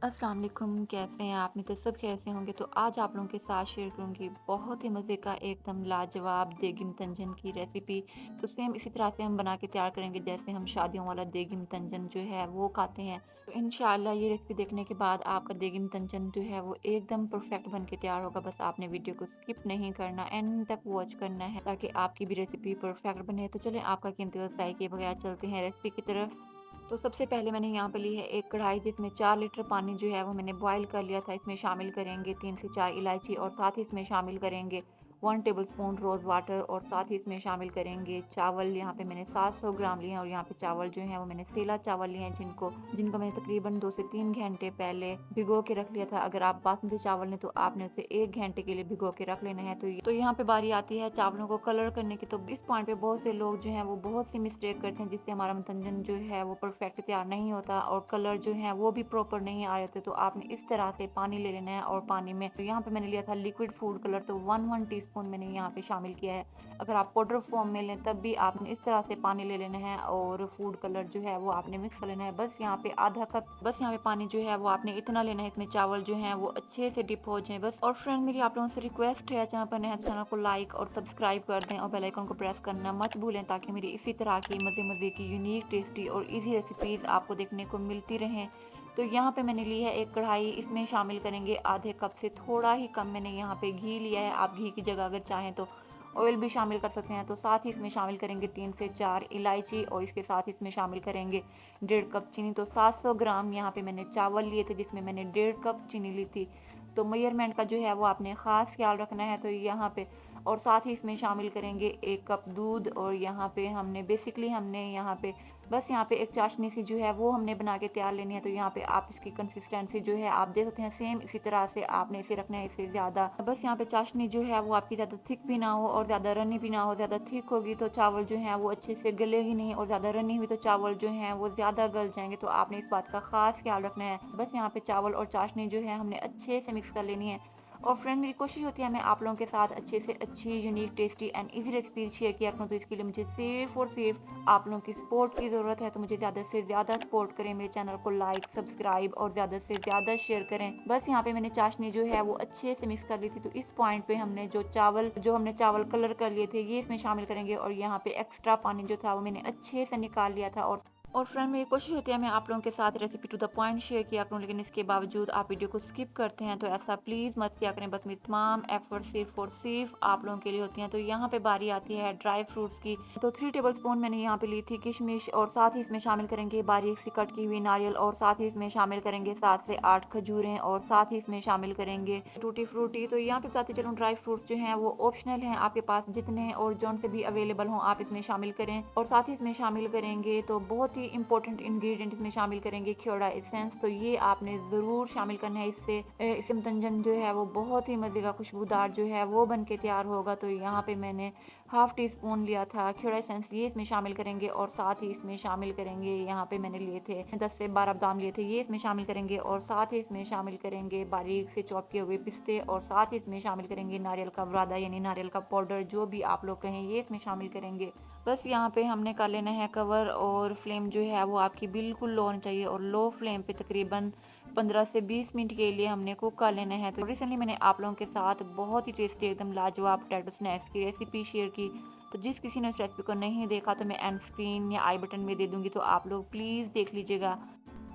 अस्सलाम वालेकुम, कैसे हैं आप? तो सब खैर से होंगे। तो आज आप लोगों के साथ शेयर करूँगी बहुत ही मज़े का एकदम लाजवाब देगी मितंजन की रेसिपी। तो सेम इसी तरह से हम बना के तैयार करेंगे जैसे हम शादियों वाला देगी मितंजन जो है वो खाते हैं। तो इंशाल्लाह ये रेसिपी देखने के बाद आपका देगी मितंजन जो है वो एकदम परफेक्ट बन के तैयार होगा। बस आपने वीडियो को स्किप नहीं करना, एंड तक वॉच करना है ताकि आपकी भी रेसिपी परफेक्ट बने। तो चलें आपका कीमती वक्त ज़ाया किए बगैर चलते हैं रेसिपी की तरफ। तो सबसे पहले मैंने यहाँ पे ली है एक कढ़ाई जिसमें 4 लीटर पानी जो है वो मैंने बॉईल कर लिया था। इसमें शामिल करेंगे 3 से 4 इलायची और साथ ही इसमें शामिल करेंगे 1 टेबलस्पून रोज़ वाटर और साथ ही इसमें शामिल करेंगे चावल। यहाँ पे मैंने 700 ग्राम लिए हैं और यहाँ पे चावल जो हैं वो मैंने सेला चावल लिए हैं जिनको जिनको मैंने तकरीबन 2 से 3 घंटे पहले भिगो के रख लिया था। अगर आप बासमती चावल लें तो आपने उसे 1 घंटे के लिए भिगो के रख लेना है। तो यहाँ पे बारी आती है चावलों को कलर करने की। तो इस पॉइंट पे बहुत से लोग जो हैं वो बहुत सी मिस्टेक करते हैं जिससे हमारा मंथन जो है वो परफेक्ट तैयार नहीं होता और कलर जो है वो भी प्रॉपर नहीं आ रहे थे। तो आपने इस तरह से पानी ले लेना है और पानी में तो यहाँ पे मैंने लिया था लिक्विड फूड कलर, तो 1 टीस्पून मैंने यहाँ पे शामिल किया है। अगर आप पाउडर फॉर्म में लें तब भी आपने इस तरह से पानी ले लेना है और फूड कलर जो है वो आपने मिक्स कर लेना है। बस यहाँ पे आधा कप बस यहाँ पे पानी जो है वो आपने इतना लेना है, इसमें चावल जो है वो अच्छे से डिप हो जाए बस। और फ्रेंड मेरी आप लोगों से रिक्वेस्ट है, चैनल पर नए चैनल को लाइक और सब्सक्राइब कर दें और बेल आइकन को प्रेस करना मत भूलें ताकि मेरी इसी तरह की मज़े मज़े की यूनिक टेस्टी और इजी रेसिपीज़ आपको देखने को मिलती रहें। तो यहाँ पे मैंने ली है एक कढ़ाई, इसमें शामिल करेंगे आधे कप से थोड़ा ही कम मैंने यहाँ पे घी लिया है। आप घी की जगह अगर चाहें तो ऑयल भी शामिल कर सकते हैं। तो साथ ही इसमें शामिल करेंगे 3 से 4 इलायची और इसके साथ ही इसमें शामिल करेंगे 1.5 कप चीनी। तो 700 ग्राम यहाँ पे मैंने चावल लिए थे जिसमें मैंने 1.5 कप चीनी ली थी। तो मेजरमेंट का जो है वो आपने ख़ास ख्याल रखना है। तो यहाँ पे और साथ ही इसमें शामिल करेंगे 1 कप दूध और यहाँ पे हमने यहाँ पे बस यहाँ पे एक चाशनी सी जो है वो हमने बना के तैयार लेनी है। तो यहाँ पे आप इसकी कंसिस्टेंसी जो है आप देख सकते हैं, सेम इसी तरह से आपने इसे रखना है, इससे ज़्यादा बस यहाँ पे चाशनी जो है वो आपकी ज़्यादा थिक भी ना हो और ज़्यादा रनी भी ना हो। ज़्यादा थिक होगी तो चावल जो है वो अच्छे से गलेगी नहीं और ज़्यादा रनी हुई तो चावल जो है वो ज़्यादा गल जाएंगे। तो आपने इस बात का ख़ास ख्याल रखना है। बस यहाँ पे चावल और चाशनी जो है हमने अच्छे से मिक्स कर लेनी है। और फ्रेंड मेरी कोशिश होती है मैं आप लोगों के साथ अच्छे से अच्छी unique tasty and easy recipes share किया करूँ। तो इसके लिए मुझे सिर्फ और सिर्फ आप लोगों की सपोर्ट की ज़रूरत है। तो मुझे ज़्यादा से ज़्यादा सपोर्ट करें, मेरे चैनल को लाइक सब्सक्राइब और ज़्यादा से ज़्यादा शेयर करें। बस यहाँ पे मैंने चाशनी जो है वो अच्छे से मिक्स कर ली थी। तो इस पॉइंट पे हमने जो हमने चावल कलर कर लिए थे ये इसमें शामिल करेंगे और यहाँ पे एक्स्ट्रा पानी जो था वो मैंने अच्छे से निकाल लिया था। और फ्रेंड मेरी कोशिश होती है मैं आप लोगों के साथ recipe to the point share किया करूँ, लेकिन इसके बावजूद आप वीडियो को स्किप करते हैं। तो ऐसा प्लीज़ मत किया करें। बस मेरी तमाम एफर्ट सिर्फ और सिर्फ आप लोगों के लिए होती हैं। तो यहाँ पे बारी आती है ड्राई फ्रूट्स की। तो 3 टेबलस्पून मैंने यहाँ पे ली थी किशमिश और साथ ही इसमें शामिल करेंगे बारीक सी कट की हुई नारियल और साथ ही इसमें शामिल करेंगे 7 से 8 खजूरें और साथ ही इसमें शामिल करेंगे टूटी फ्रूटी। तो यहाँ पे बताते चलूँ ड्राई फ्रूट्स जो हैं वो ऑप्शनल हैं, आपके पास जितने और जौन से भी अवेलेबल हों आप इसमें शामिल करें। और साथ ही इसमें शामिल करेंगे तो बहुत ही इंपॉर्टेंट इंग्रेडिएंट इसमें शामिल करेंगे खियोड़ा एसेंस। तो ये आपने ज़रूर शामिल करना है, इससे मतंजन जो है वो बहुत ही मज़े का खुशबूदार जो है वो बन के तैयार होगा। तो यहाँ पे मैंने हाफ टी स्पून लिया था खियोड़ा एसेंस, ये इसमें शामिल करेंगे और साथ ही इसमें शामिल करेंगे यहाँ पे मैंने लिए थे 10 से 12 बादाम लिए थे, ये इसमें शामिल करेंगे और साथ ही इसमें शामिल करेंगे बारीक से चॉप किए हुए पिस्ते और साथ ही इसमें शामिल करेंगे नारियल का बुरादा यानी नारियल का पाउडर जो भी आप लोग कहें, ये इसमें शामिल करेंगे। बस यहाँ पे हमने कर लेना है कवर और फ्लेम जो है वो आपकी बिल्कुल लो होनी चाहिए और लो फ्लेम पे तकरीबन 15 से 20 मिनट के लिए हमने कुक कर लेना है। तो रिसेंटली मैंने आप लोगों के साथ बहुत ही टेस्टी एकदम लाजवाब पोटैटो स्नैक्स की रेसिपी शेयर की। तो जिस किसी ने उस रेसिपी को नहीं देखा तो मैं एंड स्क्रीन या आई बटन में दे दूंगी, तो आप लोग प्लीज़ देख लीजिएगा।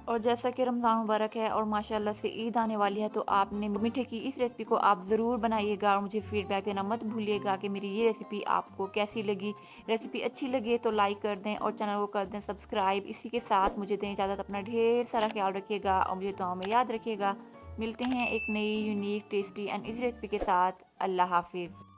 और जैसा कि रमज़ान मुबारक है और माशाल्लाह से ईद आने वाली है, तो आपने मीठे की इस रेसिपी को आप ज़रूर बनाइएगा और मुझे फीडबैक देना मत भूलिएगा कि मेरी ये रेसिपी आपको कैसी लगी। रेसिपी अच्छी लगी तो लाइक कर दें और चैनल को कर दें सब्सक्राइब। इसी के साथ मुझे दें इजाज़त, अपना ढेर सारा ख्याल रखिएगा और मुझे दुआओं में याद रखिएगा। मिलते हैं एक नई यूनिक टेस्टी एंड इस रेसिपी के साथ। अल्लाह हाफिज़।